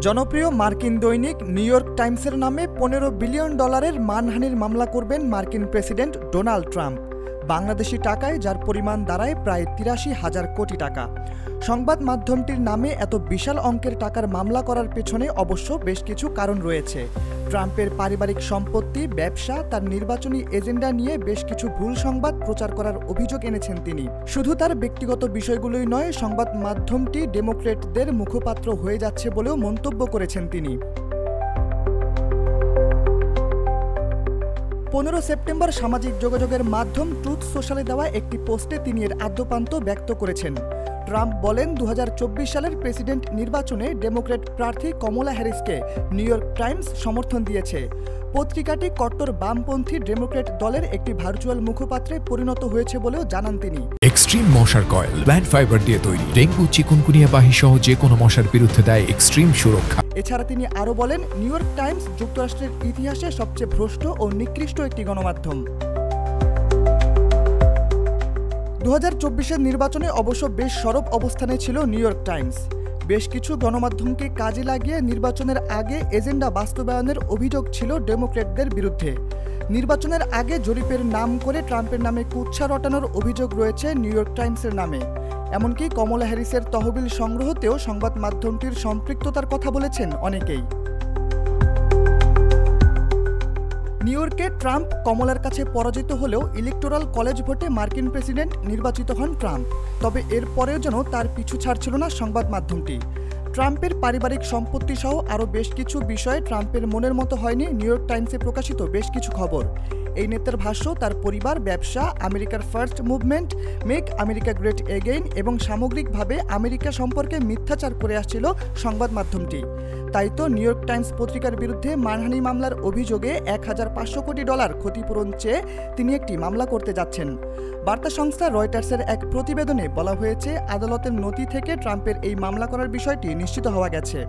জনপ্রিয় মার্কিন দৈনিক নিউ ইয়র্ক টাইমসের নামে $15 বিলিয়ন মানহানির মামলা করবেন মার্কিন প্রেসিডেন্ট ডোনাল্ড ট্রাম্প। বাংলাদেশি টাকায় যার পরিমাণ দাঁড়ায় প্রায় ৮৩,০০০ কোটি টাকা। সংবাদ মাধ্যমটির নামে এত বিশাল অঙ্কের টাকার মামলা করার পেছনে অবশ্য বেশ কিছু কারণ রয়েছে। ট্রাম্পের পারিবারিক সম্পত্তি, ব্যবসা, তার নির্বাচনী এজেন্ডা নিয়ে বেশ কিছু ভুল সংবাদ প্রচার করার অভিযোগ এনেছেন তিনি। শুধু তার ব্যক্তিগত বিষয়গুলোই নয়, সংবাদ মাধ্যমটি ডেমোক্র্যাটদের মুখপাত্র হয়ে যাচ্ছে বলেও মন্তব্য করেছেন তিনি। 15 সেপ্টেম্বর সামাজিক যোগাযোগের মাধ্যম ট্রুথ সোশ্যালে দেওয়া একটি পোস্টে তিনি এর আদ্যোপান্ত ব্যক্ত করেছেন। ট্রাম্প বলেন, 2024 সালের প্রেসিডেন্ট নির্বাচনে ডেমোক্র্যাট প্রার্থী কমলা হ্যারিসকে নিউ ইয়র্ক টাইমস সমর্থন দিয়েছে। পত্রিকাটি কট্টর বামপন্থী ডেমোক্র্যাট দলের একটি ভার্চুয়াল মুখপাত্রে পরিণত হয়েছে বলেও জানান তিনি। এক্সট্রিম মশার কয়েল প্ল্যান্ট ফাইবার দিয়ে তৈরি, ডেঙ্গু, চিকুনগুনিয়া বাহি সহ যে কোনো মশার বিরুদ্ধে দেয় এক্সট্রিম সুরক্ষা। এছাড়া তিনি আরও বলেন, নিউ ইয়র্ক টাইমস যুক্তরাষ্ট্রের ইতিহাসে সবচেয়ে ভ্রষ্ট ও নিকৃষ্ট একটি গণমাধ্যম। 2024-এর নির্বাচনে অবশ্য বেশ সরব অবস্থানে ছিল নিউ ইয়র্ক টাইমস। বেশ কিছু গণমাধ্যমকে কাজে লাগিয়ে নির্বাচনের আগে এজেন্ডা বাস্তবায়নের অভিযোগ ছিল ডেমোক্র্যাটদের বিরুদ্ধে। নির্বাচনের আগে জরিপের নাম করে ট্রাম্পের নামে কুৎসা রটানোর অভিযোগ রয়েছে নিউ ইয়র্ক টাইমসের নামে। এমনকি কমলা হ্যারিসের তহবিল সংগ্রহতেও সংবাদ মাধ্যমটির সম্পৃক্ততার কথা বলেছেন অনেকেই। নিউ ইয়র্কে ট্রাম্প কমলার কাছে পরাজিত হলেও ইলেকটোরাল কলেজ ভোটে মার্কিন প্রেসিডেন্ট নির্বাচিত হন ট্রাম্প। তবে এর পরেও যেন তার পিছু ছাড়ছিল না সংবাদ মাধ্যমটি। ট্রাম্পের পারিবারিক সম্পত্তি সহ আরও বেশ কিছু বিষয়ে ট্রাম্পের মনের মতো হয়নি নিউ ইয়র্ক টাইমসে প্রকাশিত বেশ কিছু খবর। এই নেতার ভাষ্য, তার পরিবার, ব্যবসা, আমেরিকার first movement, make America great again এবং সামগ্রিকভাবে আমেরিকা সম্পর্কে মিথ্যাচার করে আসছিল সংবাদ মাধ্যমটি। তাই তো নিউ ইয়র্ক টাইমস পত্রিকার বিরুদ্ধে মানহানি মামলার অভিযোগে $1,500 কোটি ক্ষতিপূরণ চেয়ে তিনি একটি মামলা করতে যাচ্ছেন। বার্তা সংস্থা রয়টার্সের এক প্রতিবেদনে বলা হয়েছে, আদালতের নথি থেকে ট্রাম্পের এই মামলা করার বিষয়টি নিশ্চিত হওয়া গেছে।